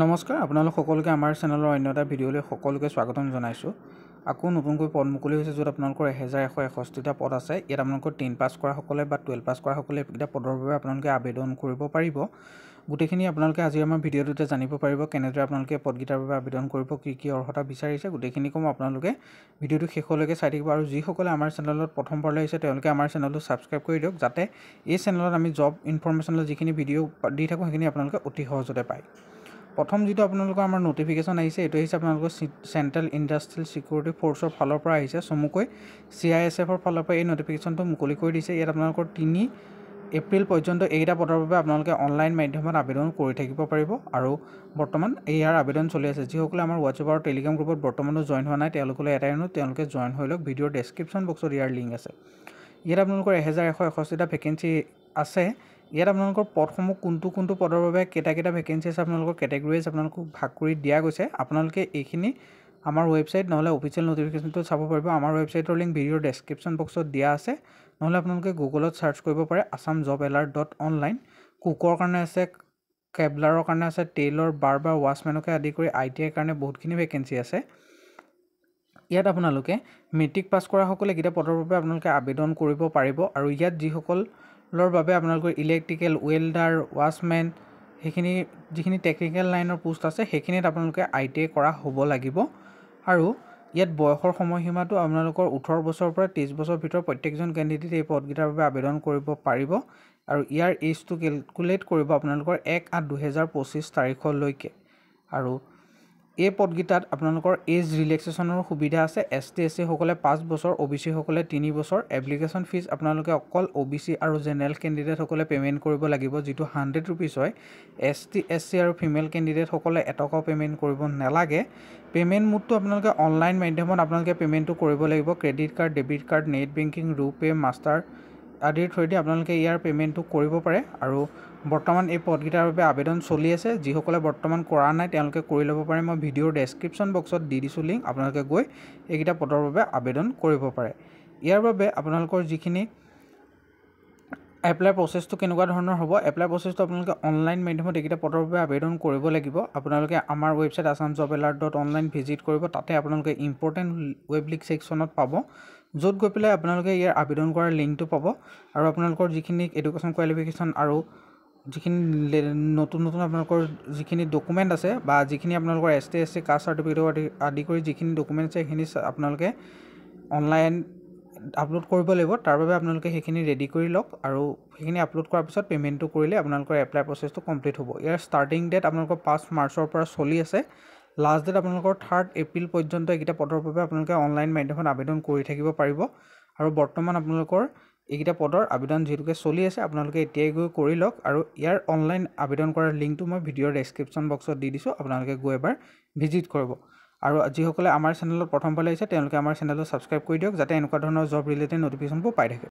নমস্কাৰ আপোনালোক সকলোকে আমাৰ চেনেলৰ অন্য এটা ভিডিঅ'লৈ সকলোকে স্বাগতম জনাইছোঁ। আকৌ নতুনকৈ পদ মুকলি হৈছে য'ত আপোনালোকৰ 1161টা পদ আছে। ইয়াত আপোনালোকৰ 10 পাছ কৰা সকলে বা 12 পাছ কৰা সকলে এইকেইটা পদৰ বাবে আপোনালোকে আবেদন কৰিব পাৰিব। গোটেইখিনি আপোনালোকে আজি আমাৰ ভিডিঅ'টোতে জানিব পাৰিব কেনেদৰে আপোনালোকে পদকেইটাৰ বাবে আবেদন কৰিব, কি অৰ্হতা বিচাৰিছে, গোটেইখিনি কম আপোনালোকে ভিডিঅ'টো শেষলৈকে চাই থাকিব। আৰু যিসকলে আমাৰ চেনেলত প্ৰথমবাৰলৈ আহিছে তেওঁলোকে আমাৰ চেনেলটো ছাবস্ক্ৰাইব কৰি দিয়ক, যাতে এই চেনেলত আমি জব ইনফৰমেশ্যনৰ যিখিনি ভিডিঅ' দি থাকোঁ সেইখিনি আপোনালোকে অতি সহজতে পায়। প্ৰথম যিটো আপোনালোকৰ আমাৰ নটিফিকেশ্যন আহিছে এইটো হৈছে আপোনালোকৰ চেণ্ট্ৰেল ইণ্ডাষ্ট্ৰিয়েল ছিকিউৰিটি ফ'ৰ্চৰ ফালৰ পৰা আহিছে। চমুকৈ CISFৰ ফালৰ পৰা এই নটিফিকেশ্যনটো মুকলি কৰি দিছে। ইয়াত আপোনালোকৰ 3 এপ্ৰিল পৰ্যন্ত এইকেইটা পদৰ বাবে আপোনালোকে অনলাইন মাধ্যমত আবেদন কৰি থাকিব পাৰিব। আৰু বৰ্তমান ইয়াৰ আবেদন চলি আছে। যিসকলে আমাৰ হোৱাটছএপ আৰু টেলিগ্ৰাম গ্ৰুপত বৰ্তমানো জইন হোৱা নাই তেওঁলোকলৈ এটাই অনুৰোধ, তেওঁলোকে জইন হৈ লওক। ভিডিঅ'ৰ ডেছক্ৰিপশ্যন বক্সত ইয়াৰ লিংক আছে। ইয়াত আপোনালোকৰ 1161টা ভেকেঞ্চি আছে। ইয়াত আপোনালোকৰ পদসমূহ কোনটো পদৰ বাবে কেইটা ভেকেঞ্চি আছে আপোনালোকৰ কেটেগৰীজ আপোনালোকক ভাগ কৰি দিয়া গৈছে। আপোনালোকে এইখিনি আমাৰ ৱেবছাইট নহ'লে অফিচিয়েল নটিফিকেশ্যনটো চাব পাৰিব। আমাৰ ৱেবছাইটৰ লিংক ভিডিঅ'ৰ ডেছক্ৰিপশ্যন বক্সত দিয়া আছে, নহ'লে আপোনালোকে গুগলত ছাৰ্চ কৰিব পাৰে assamjobalert.online। কুকৰ কাৰণে আছে, কেবলাৰৰ কাৰণে আছে, টেইলৰ, বাৰ্বাৰ, ৱাছমেনকে আদি কৰি ITIৰ কাৰণে বহুতখিনি ভেকেঞ্চি আছে। ইয়াত আপোনালোকে মেট্ৰিক পাছ কৰা সকলে এইকেইটা পদৰ বাবে আপোনালোকে আবেদন কৰিব পাৰিব। আৰু ইয়াত যিসকলৰ বাবে আপোনালোকৰ ইলেক্ট্ৰিকেল, ৱেল্ডাৰ, ৱাছমেন সেইখিনি যিখিনি টেকনিকেল লাইনৰ পোষ্ট আছে সেইখিনিত আপোনালোকে ITI কৰা হ'ব লাগিব। আৰু ইয়াত বয়সৰ সময়সীমাটো আপোনালোকৰ 18 বছৰৰ পৰা 30 বছৰৰ ভিতৰত প্ৰত্যেকজন কেণ্ডিডেট এই পদকেইটাৰ বাবে আবেদন কৰিব পাৰিব। আৰু ইয়াৰ এজটো কেলকুলেট কৰিব আপোনালোকৰ 1/8/2025 তাৰিখলৈকে। আৰু এই পদকেইটাত আপোনালোকৰ এজ ৰিলেক্সেশ্যনৰ সুবিধা আছে। ST SC সকলে 5 বছৰ, OBC সকলে 3 বছৰ। এপ্লিকেশ্যন ফিজ আপোনালোকে অকল OBC আৰু জেনেৰেল কেণ্ডিডেট সকলে পে'মেণ্ট কৰিব লাগিব, যিটো 100 ৰুপিজ হয়। ST SC আৰু ফিমেল কেণ্ডিডেট সকলে এটকাও পে'মেণ্ট কৰিব নালাগে। পে'মেণ্ট মোডটো আপোনালোকে অনলাইন মাধ্যমত আপোনালোকে পে'মেণ্টটো কৰিব লাগিব। Credit card, debit card, net banking, RuPay, master আদিৰ থ্ৰুৱেদি আপোনালোকে ইয়াৰ পে'মেণ্টটো কৰিব পাৰে। আৰু বৰ্তমান এই পদকেইটাৰ বাবে আবেদন চলি আছে। যিসকলে বৰ্তমান কৰা নাই তেওঁলোকে কৰি ল'ব পাৰে। মই ভিডিঅ'ৰ ডেছক্ৰিপশ্যন বক্সত দি দিছোঁ লিংক, আপোনালোকে গৈ এইকেইটা পদৰ বাবে আবেদন কৰিব পাৰে। ইয়াৰ বাবে আপোনালোকৰ যিখিনি এপ্লাই প্ৰচেছটো কেনেকুৱা ধৰণৰ হ'ব, এপ্লাই প্ৰচেছটো আপোনালোকে অনলাইন মাধ্যমত এইকেইটা পদৰ বাবে আবেদন কৰিব লাগিব। আপোনালোকে আমাৰ ৱেবছাইট assamjobalert.online ভিজিট কৰিব। তাতে আপোনালোকে ইম্পৰ্টেণ্ট ৱেব লিংক ছেকশ্যনত পাব, য'ত গৈ পেলাই আপোনালোকে ইয়াৰ আবেদন কৰাৰ লিংকটো পাব। আৰু আপোনালোকৰ যিখিনি এডুকেশ্যন কোৱালিফিকেশ্যন আৰু যিখিনি নতুন আপোনালোকৰ যিখিনি ডকুমেণ্ট আছে বা যিখিনি আপোনালোকৰ ST SC কাষ্ট চাৰ্টিফিকেট আদি কৰি যিখিনি ডকুমেণ্ট আছে সেইখিনি আপোনালোকে অনলাইন আপলোড কৰিব লাগিব। তাৰ বাবে আপোনালোকে সেইখিনি ৰেডি কৰি লওক। আৰু সেইখিনি আপলোড কৰাৰ পিছত পে'মেণ্টটো কৰিলে আপোনালোকৰ এপ্লাই প্ৰচেছটো কমপ্লিট হ'ব। ইয়াৰ ষ্টাৰ্টিং ডেট আপোনালোকৰ 5 মাৰ্চৰ পৰা চলি আছে। লাষ্ট ডেট আপোনালোকৰ 3 এপ্ৰিল পৰ্যন্ত এইকেইটা পদৰ বাবে আপোনালোকে অনলাইন মাধ্যমত আবেদন কৰি থাকিব পাৰিব। আৰু বৰ্তমান আপোনালোকৰ এইকেইটা পদৰ আবেদন যিহেতুকে চলি আছে আপোনালোকে এতিয়াই গৈ কৰি লওক। আৰু ইয়াৰ অনলাইন আবেদন কৰাৰ লিংকটো মই ভিডিঅ'ৰ ডেছক্ৰিপশ্যন বক্সত দি দিছোঁ, আপোনালোকে গৈ এবাৰ ভিজিট কৰিব। আৰু যিসকলে আমাৰ চেনেলত প্ৰথমবাৰলৈ আহিছে তেওঁলোকে আমাৰ চেনেলটো ছাবস্ক্ৰাইব কৰি দিয়ক, যাতে এনেকুৱা ধৰণৰ জব ৰিলেটেড নটিফিকেশ্যনবোৰ পাই থাকে।